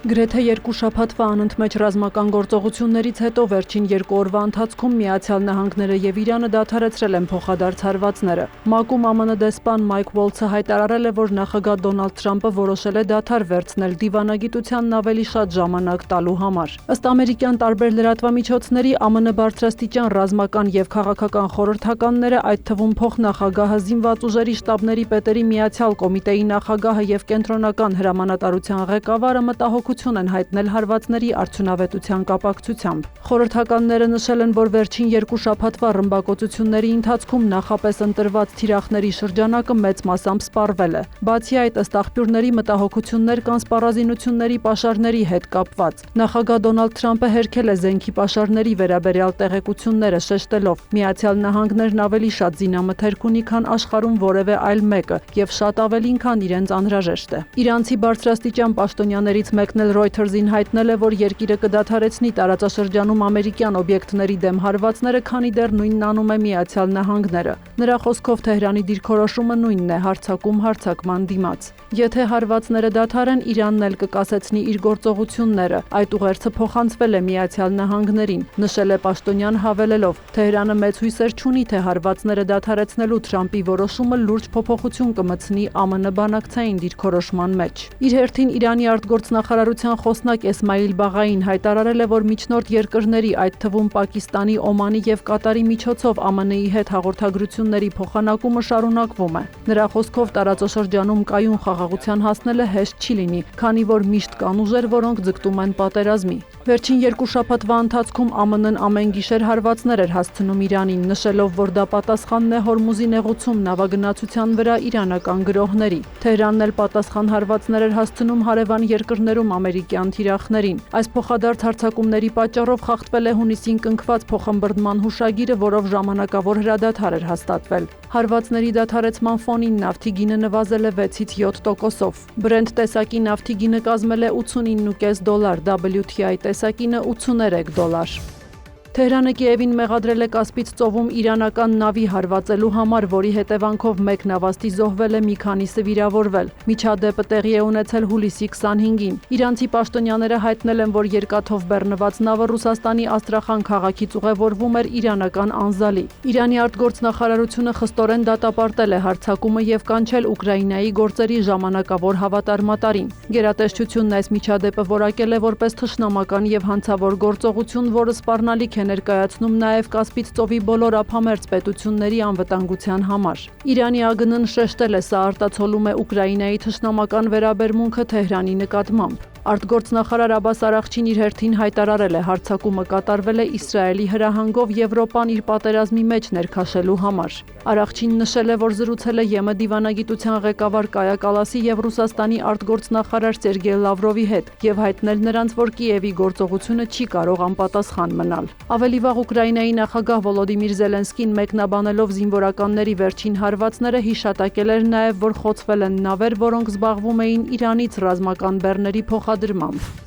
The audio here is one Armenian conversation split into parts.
Գրեթե երկու շաբաթվա անընդմեջ ռազմական գործողություններից հետո վերջին 2 օրվա ընթացքում Միացյալ Նահանգները եւ Իրանը դադարեցրել են փոխադարձ հարվածները։ ՄԱԿ-ում ԱՄՆ դեսպան Մայք Ուոլցը հայտարարել է, որ նախագահ Դոնալդ Թրամփը որոշել է դադար վերցնել դիվանագիտությանն ավելի շատ ժամանակ տալու համար։ Ըստ ամերիկյան տարբեր լրատվամիջոցների ԱՄՆ բարձրաստիճան ռազմական եւ քաղաքական խորհրդականները, այդ թվում փոխնախագահը, զինված ուժերի շտաբների պետերի միացյալ կոմիտեի նախագահը եւ կենտրոնական հրամանատարության ղեկավարը մտահոգություն են հայտնել հարվածների արդյունավետության կապակցությամբ։ Խորհրդականները նշել են, որ վերջին 2 շաբաթվա ռմբակոծությունների ընթացքում նախապես ընտրված թիրախների շրջանակը մեծ մասամբ սպառվել է։ Բացի այդ, ըստ աղբյուրների, մտահոգություններ կան սպառազինությունների պաշարների հետ կապված։ Նախագահ Դոնալդ Թրամփը հերքել է զենքի պաշարների վերաբերյալ տեղեկությունները, շեշտելով. Միացյալ Նահանգներն ավելի շատ զինամթերք ունի, քան աշխարհում որևէ այլ մեկը, եւ շատ ավելին, քան իրենց անհրաժեշտ է։ Իրանցի բարձրաստիճան պաշտոնյաներից մեկն էլ Reuters-ին հայտնել է, որ երկիրը կդադարեցնի տարածաշրջանում ամերիկյան օբյեկտների դեմ հարվածները, քանի դեռ նույնն անում է Միացյալ Նահանգները։ Նրա խոսքով Թեհրանի դիրքորոշումը նույնն է՝ հարձակում հարձակման դիմաց։ Եթե հարվածները դադարեն, Իրանն էլ կկասեցնի իր գործողությունները։ Այդ ուղերձը փոխանցվել է Միացյալ Նահանգներին, նշել է պաշտոնյան, հավելելով. Թեհրանը մեծ հույսեր չունի, թե հարվածները դադարեցնելու Թրամփի որոշումը լուրջ փոփոխություն կմտցնի ԱՄՆ բանակցային դիրքորոշման մեջ։ Իր հերթին Իրանի արտգործնախարարության խոսնակ Էսմայիլ Բաղային հայտարարել է, որ միջնորդ երկրների, այդ թվում Պակիստանի, Օմանի եւ Կատարի միջոցով ԱՄՆ-ի հետ հաղորդագրությունների փոխանակումը շարունակվում է։ Նրա խոսքով տարածաշրջանում կայուն խաղաղության հասնելը հեշտ չի լինի, քանի որ միշտ կան ուժեր, որոնք ձգտում են պատերազմի։ Վերջին 2 շաբաթվա ընթացքում ԱՄՆ-ն ամեն գիշեր հարվածներ էր հասցնում Իրանին, նշելով, որ դա պատասխանն է Հորմուզի նեղուցում նավագնացության վրա իրանական գրոհների։ Թեհրանն էլ պատասխան հարվածներ էր հասցնում հարևան երկրներում ամերիկյան թիրախներին։ Այս փոխադարձ հարձակումների պատճառով խախտվել է հունիսին կնքված փոխըմբռնման հուշագիրը, որով ժամանակավոր հրադադար էր հաստատվել։ Հարվածների դադարեցման ֆոնին նավթի գինը նվազել է 6-ից 7%-ով։ Brent տեսակի նավթի գինը կազմել է $89.5, WTI տեսակինը $83։ Թեհրանը Կիևին մեղադրել է Կասպից ծովում իրանական նավի հարվածելու համար, որի հետևանքով մեկ նավաստի զոհվել է, մի քանիսը վիրավորվել։ Միջադեպը տեղի է ունեցել հուլիսի 25-ին։ Իրանցի պաշտոնյաները հայտնել են, որ երկաթով բեռնված նավը Ռուսաստանի Աստրախան քաղաքից ուղևորվում էր իրանական Անզալի։ Իրանի արտգործնախարարությունը խստորեն դատապարտել է հարձակումը եւ կանչել Ուկրաինայի գործերի ժամանակավոր հավատարմատարին։ Գերատեսչությունն այս միջադեպը որակել է որպես թշնամական եւ հանցավոր գործողություն, որը սպառնալիք է ներկայացնում նաև Կասպից ծովի բոլոր ափամերձ պետությունների անվտանգության համար։ Իրանի ԱԳՆ-ն շեշտել է, սա արտացոլում է Ուկրաինայի թշնամական վերաբերմունքը Թեհրանի նկատմամբ։ Արտգործնախարար Աբբաս Արաղչին իր հերթին հայտարարել է, հարձակումը կատարվել է Իսրայելի հրահանգով Եվրոպան իր պատերազմի մեջ ներքաշելու համար։ Արաղչին նշել է, որ զրուցել է ԵՄ դիվանագիտության ղեկավար Կայա Կալասի եւ Ռուսաստանի արտգործնախարար Սերգեյ Լավրովի հետ եւ հայտնել նրանց, որ Կիևի գործողությունը չի կարող անպատասխան մնալ։ Ավելի վաղ Ուկրաինայի նախագահ Վոլոդիմիր Զելենսկին մեկնաբանելով զինվորականների վերջին հարվածները հիշատակել էր նաև, որ խոցվել են նավեր, որոնք զբաղվում էին Իրանից ռազմական բեռների փոխադրմամբ։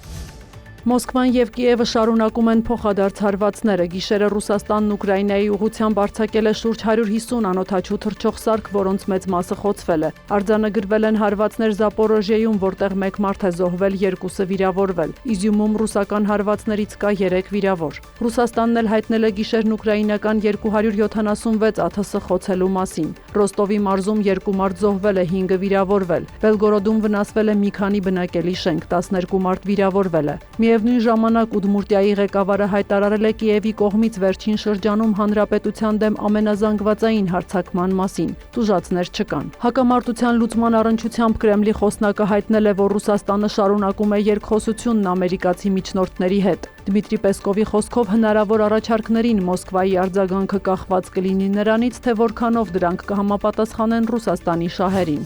Մոսկվան եւ Կիևը շարունակում են փոխադարձ հարվածները։ Գիշերը Ռուսաստանն Ուկրաինայի ուղղությամբ արձակել է շուրջ 150 անօդաչու թռչող սարք, որոնց մեծ մասը խոցվել է։ Արձանագրվել են հարվածներ Զապորոժիեում, որտեղ 1 մարդ է զոհվել, 2-ը վիրավորվել։ Իզյումում ռուսական հարվածներից կա 3 վիրավոր։ Ռուսաստանն էլ հայտնել է գիշերն ուկրաինական 276 ԱԹՍ խոցելու մասին։ Ռոստովի մարզում 2 մարդ զոհվել է, 5-ը վիրավորվել։ Բելգորոդում վնասվել է մի քանի բնակելի շենք, 12 մարդ վիրավորվել է։ Միևնույն ժամանակ Ուդմուրտիայի ղեկավարը հայտարարել է Կիևի կողմից վերջին շրջանում հանրապետության դեմ ամենազանգվածային հարձակման մասին։ Տուժածներ չկան։ Հակամարտության լուծման առնչությամբ Կրեմլի խոսնակը հայտնել է, որ Ռուսաստանը շարունակում է երկխոսությունն ամերիկացի միջնորդների հետ։ Դմիտրի Պեսկովի խոսքով հնարավոր առաջարկներին Մոսկվայի արձագանքը կախված կլինի նրանից, թե որքանով դրանք կհամապատասխանեն Ռուսաստանի շահերին։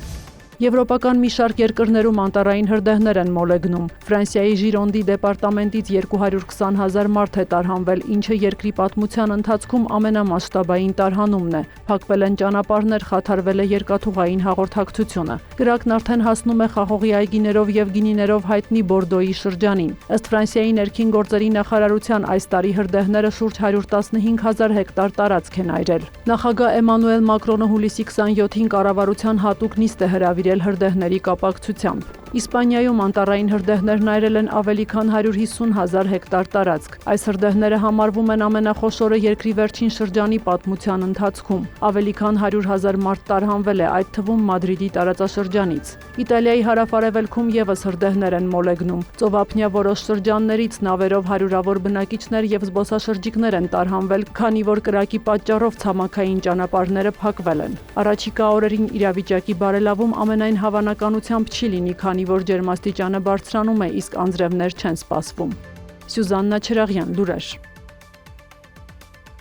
Եվրոպական մի շարք երկրներում անտառային հրդեհներ են մոլեգնում։ Ֆրանսիայի Ժիրոնդի դեպարտամենտից 220,000 մարդ է տարհանվել, ինչը երկրի պատմության ընթացքում ամենամասշտաբային տարհանումն է։ Փակվել են ճանապարհներ, խաթարվել է երկաթուղային հաղորդակցությունը։ Կրակն արդեն հասնում է խաղողի այգիներով եւ գինիներով հայտնի Բորդոյի շրջանին։ Ըստ Ֆրանսիայի ներքին գործերի նախարարության, այս տարի հրդեհները շուրջ 115,000 հեկտար տարածք են այրել։ Նախագահ Էմանուել Մակրոնը հուլիսի 27-ին կառավարության հատուկ նիստ է հրավիրել նվիրել հրդեհների կապակցությամբ։ Իսպանիայում անտառային հրդեհներն այրել են ավելի քան 150,000 հեկտար տարածք։ Այս հրդեհները համարվում են ամենախոշորը երկրի վերջին շրջանի պատմության ընթացքում։ Ավելի քան 100,000 մարդ տարհանվել է, այդ թվում Մադրիդի տարածաշրջանից։ Իտալիայի հարավ-արևելքում ևս հրդեհներ են մոլեգնում։ Ծովափնյա որոշ շրջաններից նավերով հարյուրավոր բնակիչներ և զբոսաշրջիկներ են տարհանվել, քանի որ կրակի պատճառով ցամաքային ճանապարհները փակվել են։ Առաջիկա օրերին իրավիճակի բարելավում ամենայն հավանականությամբ չի լինի, քանի որ ջերմաստիճանը բարձրանում է, իսկ անձրևներ չեն սպասվում։ Սյուզաննա Չրաղյան, լուրեր։